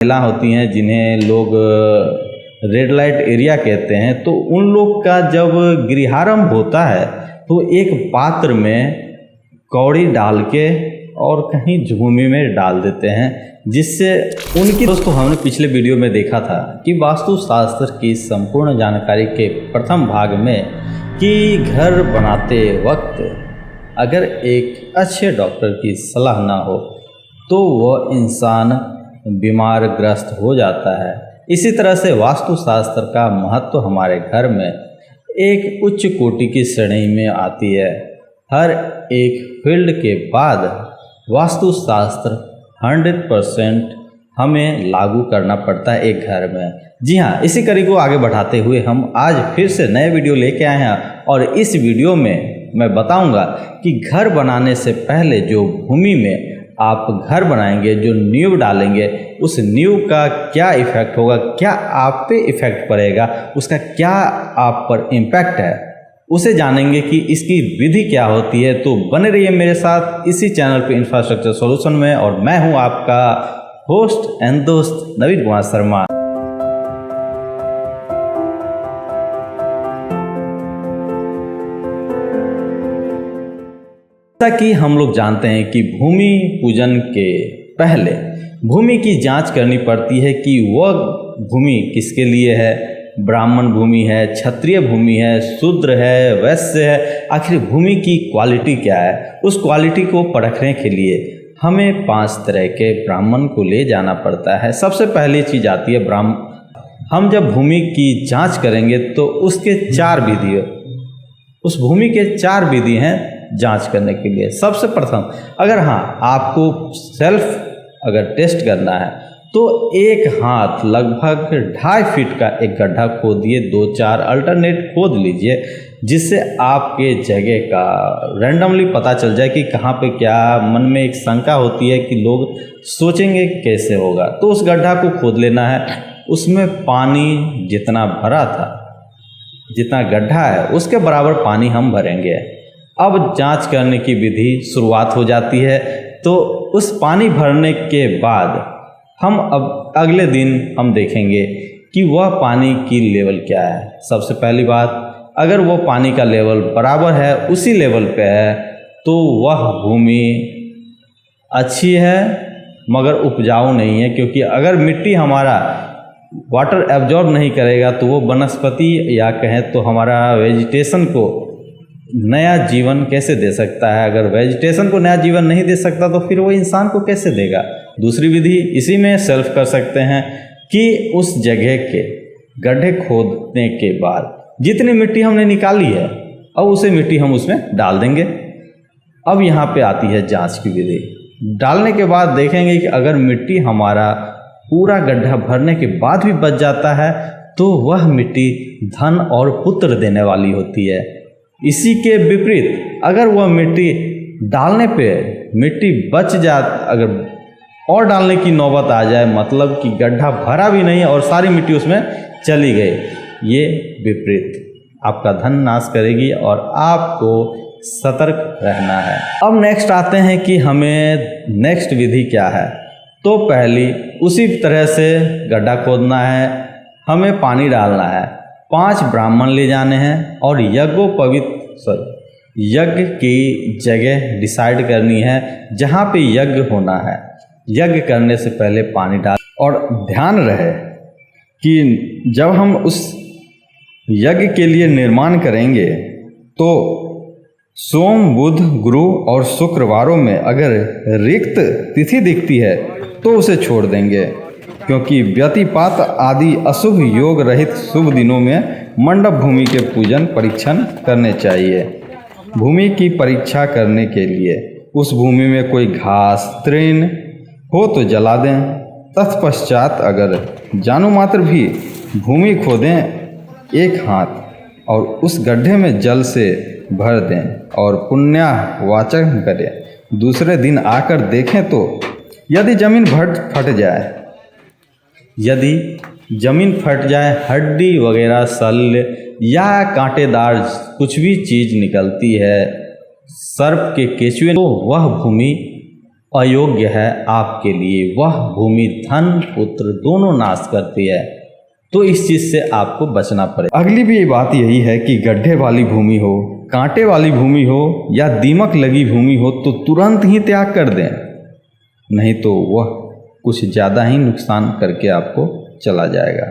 महिला होती हैं जिन्हें लोग रेड लाइट एरिया कहते हैं, तो उन लोग का जब गृहारंभ होता है तो एक पात्र में कौड़ी डाल के और कहीं भूमि में डाल देते हैं, जिससे उनकी दोस्तों हमने पिछले वीडियो में देखा था कि वास्तुशास्त्र की संपूर्ण जानकारी के प्रथम भाग में कि घर बनाते वक्त अगर एक अच्छे डॉक्टर की सलाह ना हो तो वह इंसान बीमार ग्रस्त हो जाता है। इसी तरह से वास्तुशास्त्र का महत्व हमारे घर में एक उच्च कोटि की श्रेणी में आती है। हर एक फील्ड के बाद वास्तुशास्त्र 100% हमें लागू करना पड़ता है एक घर में। जी हाँ, इसी कड़ी को आगे बढ़ाते हुए हम आज फिर से नए वीडियो लेके आए हैं और इस वीडियो में मैं बताऊंगा कि घर बनाने से पहले जो भूमि में आप घर बनाएंगे, जो नींव डालेंगे, उस नींव का क्या इफ़ेक्ट होगा, क्या आप पे इफ़ेक्ट पड़ेगा, उसका क्या आप पर इम्पैक्ट है, उसे जानेंगे कि इसकी विधि क्या होती है। तो बने रहिए मेरे साथ इसी चैनल पे इंफ्रास्ट्रक्चर सॉल्यूशन में, और मैं हूं आपका होस्ट एंड दोस्त नवीन कुमार शर्मा। जैसा कि हम लोग जानते हैं कि भूमि पूजन के पहले भूमि की जांच करनी पड़ती है कि वह भूमि किसके लिए है, ब्राह्मण भूमि है, क्षत्रिय भूमि है, शूद्र है, वैश्य है, आखिर भूमि की क्वालिटी क्या है। उस क्वालिटी को परखने के लिए हमें 5 तरह के ब्राह्मण को ले जाना पड़ता है। सबसे पहली चीज़ आती है ब्राह्मण। हम जब भूमि की जांच करेंगे तो उसके 4 विधि, उस भूमि के 4 विधि हैं जांच करने के लिए। सबसे प्रथम अगर आपको सेल्फ अगर टेस्ट करना है तो एक हाथ लगभग 2.5 फीट का एक गड्ढा खोदिए, 2-4 अल्टरनेट खोद लीजिए, जिससे आपके जगह का रैंडमली पता चल जाए कि कहाँ पे क्या। मन में एक शंका होती है कि लोग सोचेंगे कैसे होगा, तो उस गड्ढा को खोद लेना है। उसमें पानी जितना भरा था, जितना गड्ढा है उसके बराबर पानी हम भरेंगे। अब जांच करने की विधि शुरुआत हो जाती है। तो उस पानी भरने के बाद हम अब अगले दिन हम देखेंगे कि वह पानी की लेवल क्या है। सबसे पहली बात, अगर वो पानी का लेवल बराबर है, उसी लेवल पे है, तो वह भूमि अच्छी है मगर उपजाऊ नहीं है। क्योंकि अगर मिट्टी हमारा वाटर एब्जॉर्ब नहीं करेगा तो वो वनस्पति या कहें तो हमारा वेजिटेशन को नया जीवन कैसे दे सकता है। अगर वेजिटेशन को नया जीवन नहीं दे सकता तो फिर वो इंसान को कैसे देगा। दूसरी विधि इसी में सेल्फ कर सकते हैं कि उस जगह के गड्ढे खोदने के बाद जितनी मिट्टी हमने निकाली है, अब उसे मिट्टी हम उसमें डाल देंगे। अब यहाँ पे आती है जांच की विधि। डालने के बाद देखेंगे कि अगर मिट्टी हमारा पूरा गड्ढा भरने के बाद भी बच जाता है तो वह मिट्टी धन और पुत्र देने वाली होती है। इसी के विपरीत अगर वह मिट्टी डालने पे मिट्टी बच जाए, अगर और डालने की नौबत आ जाए, मतलब कि गड्ढा भरा भी नहीं और सारी मिट्टी उसमें चली गई, ये विपरीत आपका धन नाश करेगी और आपको सतर्क रहना है। अब नेक्स्ट आते हैं कि हमें नेक्स्ट विधि क्या है। तो पहली उसी तरह से गड्ढा खोदना है, हमें पानी डालना है, 5 ब्राह्मण ले जाने हैं और यज्ञ की जगह डिसाइड करनी है जहाँ पे यज्ञ होना है। यज्ञ करने से पहले पानी डाल, और ध्यान रहे कि जब हम उस यज्ञ के लिए निर्माण करेंगे तो सोम, बुध, गुरु और शुक्रवारों में अगर रिक्त तिथि दिखती है तो उसे छोड़ देंगे, क्योंकि व्यतिपात आदि अशुभ योग रहित शुभ दिनों में मंडप भूमि के पूजन परीक्षण करने चाहिए। भूमि की परीक्षा करने के लिए उस भूमि में कोई घास, तृण हो तो जला दें। तत्पश्चात अगर जानू मात्र भी भूमि खोदें 1 हाथ और उस गड्ढे में जल से भर दें और पुण्याहवाचन करें। दूसरे दिन आकर देखें तो यदि जमीन फट जाए, यदि जमीन फट जाए, हड्डी वगैरह, शल्य या कांटेदार कुछ भी चीज़ निकलती है, सर्प के केंचुए, तो वह भूमि अयोग्य है आपके लिए, वह भूमि धन पुत्र दोनों नाश करती है, तो इस चीज़ से आपको बचना पड़ेगा। अगली भी बात यही है कि गड्ढे वाली भूमि हो, कांटे वाली भूमि हो या दीमक लगी भूमि हो तो तुरंत ही त्याग कर दें, नहीं तो वह कुछ ज़्यादा ही नुकसान करके आपको चला जाएगा।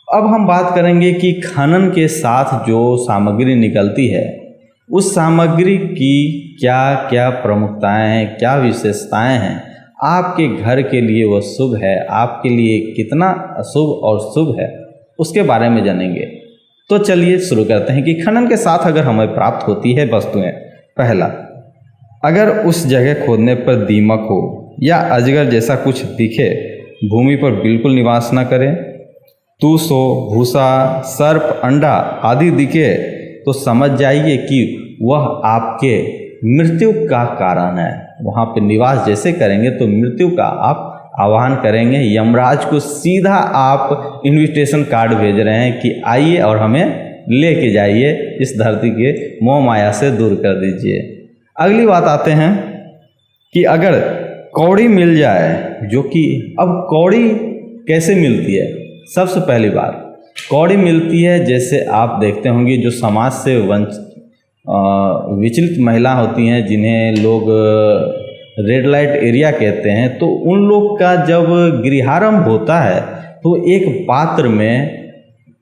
अब हम बात करेंगे कि खनन के साथ जो सामग्री निकलती है उस सामग्री की क्या क्या प्रमुखताएं हैं, क्या विशेषताएं हैं, आपके घर के लिए वह शुभ है, आपके लिए कितना अशुभ और शुभ है, उसके बारे में जानेंगे। तो चलिए शुरू करते हैं कि खनन के साथ अगर हमें प्राप्त होती है वस्तुएं। पहला, अगर उस जगह खोदने पर दीमक हो या अजगर जैसा कुछ दिखे, भूमि पर बिल्कुल निवास न करें। तूस हो, भूसा, सर्प, अंडा आदि दिखे तो समझ जाइए कि वह आपके मृत्यु का कारण है। वहाँ पे निवास जैसे करेंगे तो मृत्यु का आप आह्वान करेंगे, यमराज को सीधा आप इन्विटेशन कार्ड भेज रहे हैं कि आइए और हमें लेके जाइए, इस धरती के मोह माया से दूर कर दीजिए। अगली बात आते हैं कि अगर कौड़ी मिल जाए, जो कि अब कौड़ी कैसे मिलती है। सबसे पहली बात, कौड़ी मिलती है जैसे आप देखते होंगे जो समाज से विचलित महिला होती हैं, जिन्हें लोग रेड लाइट एरिया कहते हैं, तो उन लोग का जब गृहारंभ होता है तो एक पात्र में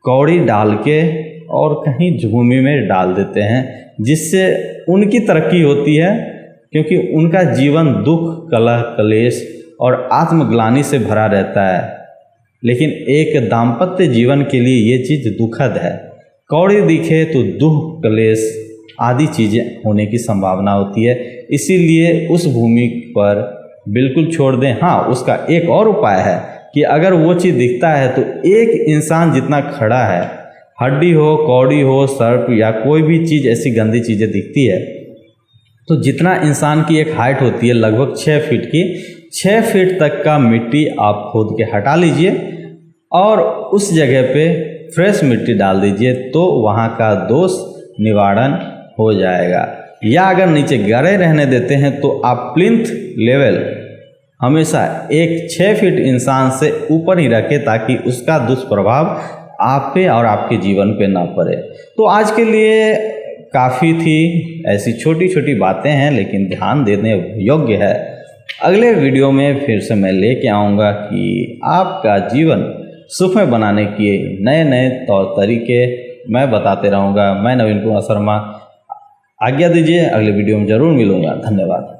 कौड़ी डाल के और कहीं भूमि में डाल देते हैं, जिससे उनकी तरक्की होती है, क्योंकि उनका जीवन दुख, कलह, क्लेश और आत्मग्लानि से भरा रहता है। लेकिन एक दाम्पत्य जीवन के लिए ये चीज़ दुखद है। कौड़ी दिखे तो दुख, क्लेश आदि चीज़ें होने की संभावना होती है, इसीलिए उस भूमि पर बिल्कुल छोड़ दें। हाँ, उसका एक और उपाय है कि अगर वो चीज़ दिखता है तो एक इंसान जितना खड़ा है, हड्डी हो, कौड़ी हो, सर्प या कोई भी चीज़ ऐसी गंदी चीज़ें दिखती है, तो जितना इंसान की एक हाइट होती है लगभग 6 फीट की, 6 फीट तक का मिट्टी आप खोद के हटा लीजिए और उस जगह पे फ्रेश मिट्टी डाल दीजिए, तो वहाँ का दोष निवारण हो जाएगा। या अगर नीचे गड़े रहने देते हैं तो आप प्लिंथ लेवल हमेशा एक 6 फीट इंसान से ऊपर ही रखें, ताकि उसका दुष्प्रभाव आप पे और आपके जीवन पे ना पड़े। तो आज के लिए काफ़ी थी, ऐसी छोटी छोटी बातें हैं लेकिन ध्यान देने योग्य है। अगले वीडियो में फिर से मैं लेके आऊँगा कि आपका जीवन सुखमय बनाने के नए नए तौर तरीके मैं बताते रहूँगा। मैं नवीन कुमार शर्मा, आज्ञा दीजिए, अगले वीडियो में ज़रूर मिलूँगा। धन्यवाद।